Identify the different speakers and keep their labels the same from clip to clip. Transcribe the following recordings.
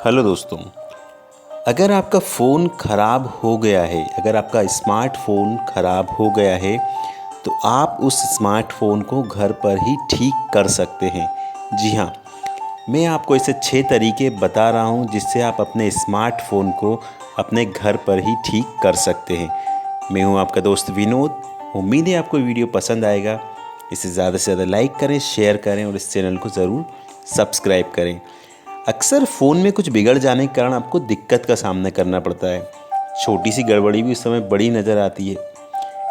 Speaker 1: Hello दोस्तों, अगर आपका फ़ोन ख़राब हो गया है, अगर आपका स्मार्टफ़ोन ख़राब हो गया है तो आप उस स्मार्टफ़ोन को घर पर ही ठीक कर सकते हैं। जी हाँ, मैं आपको ऐसे 6 तरीके बता रहा हूँ जिससे आप अपने स्मार्टफ़ोन को अपने घर पर ही ठीक कर सकते हैं। मैं हूँ आपका दोस्त विनोद। उम्मीद है आपको वीडियो पसंद आएगा। इसे ज़्यादा से ज़्यादा लाइक करें, शेयर करें और इस चैनल को ज़रूर सब्सक्राइब करें। अक्सर फ़ोन में कुछ बिगड़ जाने के कारण आपको दिक्कत का सामना करना पड़ता है। छोटी सी गड़बड़ी भी उस समय बड़ी नज़र आती है।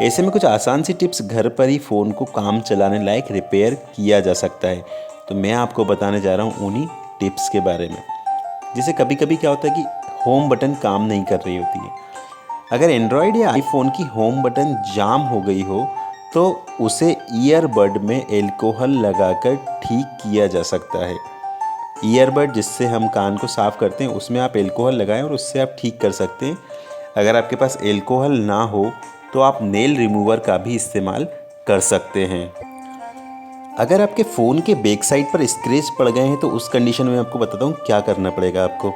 Speaker 1: ऐसे में कुछ आसान सी टिप्स घर पर ही फ़ोन को काम चलाने लायक रिपेयर किया जा सकता है। तो मैं आपको बताने जा रहा हूँ उन्हीं टिप्स के बारे में। जैसे कभी कभी क्या होता है कि होम बटन काम नहीं कर रही होती है। अगर एंड्रॉयड या आईफोन की होम बटन जाम हो गई हो तो उसे ईयरबड में एल्कोहल लगाकर ठीक किया जा सकता है। ईयरबड जिससे हम कान को साफ़ करते हैं उसमें आप एल्कोहल लगाएं और उससे आप ठीक कर सकते हैं। अगर आपके पास एल्कोहल ना हो तो आप नेल रिमूवर का भी इस्तेमाल कर सकते हैं। अगर आपके फ़ोन के बैक साइड पर स्क्रैच पड़ गए हैं तो उस कंडीशन में आपको बताता हूँ क्या करना पड़ेगा आपको।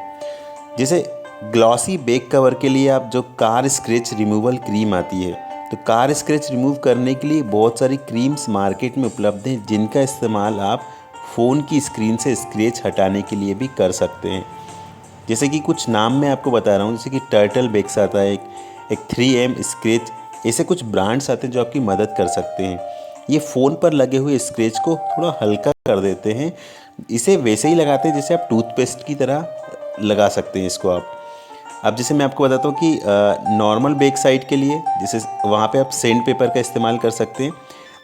Speaker 1: जैसे ग्लॉसी बैक कवर के लिए आप जो कार स्क्रैच रिमूवल क्रीम आती है, तो कार स्क्रैच रिमूव करने के लिए बहुत सारी क्रीम्स मार्केट में उपलब्ध हैं जिनका इस्तेमाल आप फ़ोन की स्क्रीन से स्क्रैच हटाने के लिए भी कर सकते हैं। जैसे कि कुछ नाम मैं आपको बता रहा हूँ, जैसे कि टर्टल बेक्स आता है, एक 3M स्क्रैच, ऐसे कुछ ब्रांड्स आते हैं जो आपकी मदद कर सकते हैं। ये फ़ोन पर लगे हुए स्क्रैच को थोड़ा हल्का कर देते हैं। इसे वैसे ही लगाते हैं जैसे आप टूथपेस्ट की तरह लगा सकते हैं इसको आप। अब जैसे मैं आपको बताता हूँ कि नॉर्मल बैक साइड के लिए जैसे वहाँ पे आप सैंड पेपर का इस्तेमाल कर सकते हैं।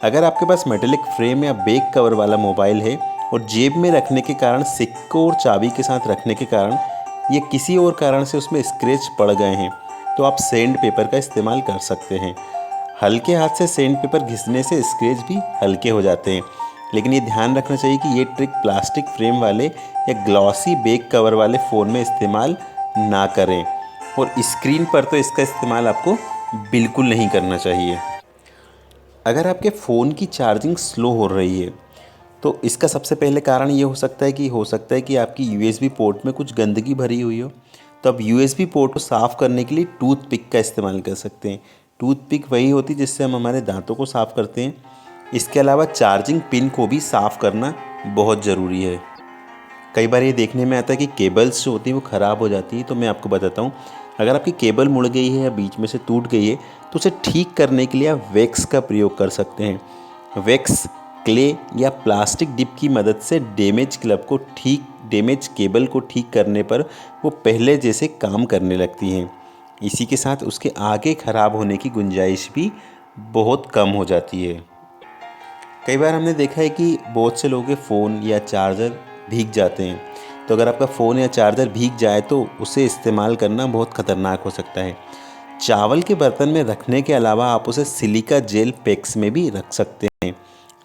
Speaker 1: अगर आपके पास मेटेलिक फ्रेम या बैक कवर वाला मोबाइल है और जेब में रखने के कारण, सिक्कों और चाबी के साथ रखने के कारण ये किसी और कारण से उसमें स्क्रैच पड़ गए हैं तो आप सैंड पेपर का इस्तेमाल कर सकते हैं। हल्के हाथ से सैंड पेपर घिसने से स्क्रैच भी हल्के हो जाते हैं। लेकिन ये ध्यान रखना चाहिए कि ये ट्रिक प्लास्टिक फ्रेम वाले या ग्लॉसी बैक कवर वाले फ़ोन में इस्तेमाल ना करें और स्क्रीन पर तो इसका इस्तेमाल आपको बिल्कुल नहीं करना चाहिए। अगर आपके फ़ोन की चार्जिंग स्लो हो रही है तो इसका सबसे पहले कारण ये हो सकता है कि आपकी यूएसबी पोर्ट में कुछ गंदगी भरी हुई हो। तो आप यूएसबी पोर्ट को साफ़ करने के लिए टूथपिक का इस्तेमाल कर सकते हैं। टूथपिक वही होती है जिससे हम हमारे दांतों को साफ़ करते हैं। इसके अलावा चार्जिंग पिन को भी साफ़ करना बहुत ज़रूरी है। कई बार ये देखने में आता है कि केबल्स जो होती हैं वो ख़राब हो जाती है। तो मैं आपको बताता हूँ, अगर आपकी केबल मुड़ गई है या बीच में से टूट गई है तो उसे ठीक करने के लिए आप वैक्स का प्रयोग कर सकते हैं। वैक्स, क्ले या प्लास्टिक डिप की मदद से डैमेज केबल को ठीक करने पर वो पहले जैसे काम करने लगती हैं। इसी के साथ उसके आगे ख़राब होने की गुंजाइश भी बहुत कम हो जाती है। कई बार हमने देखा है कि बहुत से लोगों के फ़ोन या चार्जर भीग जाते हैं। तो अगर आपका फ़ोन या चार्जर भीग जाए तो उसे इस्तेमाल करना बहुत ख़तरनाक हो सकता है। चावल के बर्तन में रखने के अलावा आप उसे सिलिका जेल पैक्स में भी रख सकते हैं।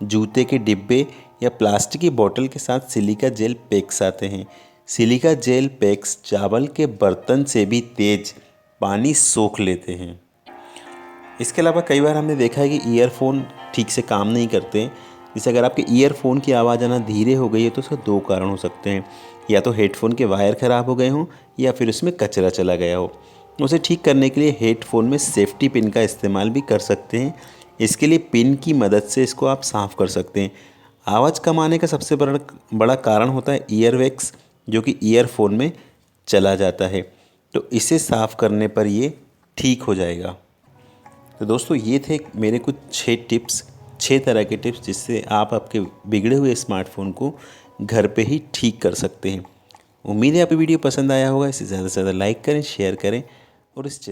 Speaker 1: जूते के डिब्बे या प्लास्टिक की बोतल के साथ सिलिका जेल पैक्स आते हैं। सिलिका जेल पैक्स चावल के बर्तन से भी तेज पानी सोख लेते हैं। इसके अलावा कई बार हमने देखा है कि ईयरफोन ठीक से काम नहीं करते हैं। जैसे अगर आपके ईयरफोन की आवाज़ आना धीरे हो गई है तो उसके 2 कारण हो सकते हैं। या तो हेडफोन के वायर ख़राब हो गए हों या फिर उसमें कचरा चला गया हो। उसे ठीक करने के लिए हेडफोन में सेफ्टी पिन का इस्तेमाल भी कर सकते हैं। इसके लिए पिन की मदद से इसको आप साफ़ कर सकते हैं। आवाज़ कम आने का सबसे बड़ा कारण होता है ईयरवैक्स, जो कि ईयरफोन में चला जाता है। तो इसे साफ़ करने पर ये ठीक हो जाएगा। तो दोस्तों, ये थे मेरे कुछ 6 तरह के टिप्स जिससे आप आपके बिगड़े हुए स्मार्टफ़ोन को घर पे ही ठीक कर सकते हैं। उम्मीद है आपको वीडियो पसंद आया होगा। इसे ज़्यादा से ज़्यादा लाइक करें, शेयर करें और इस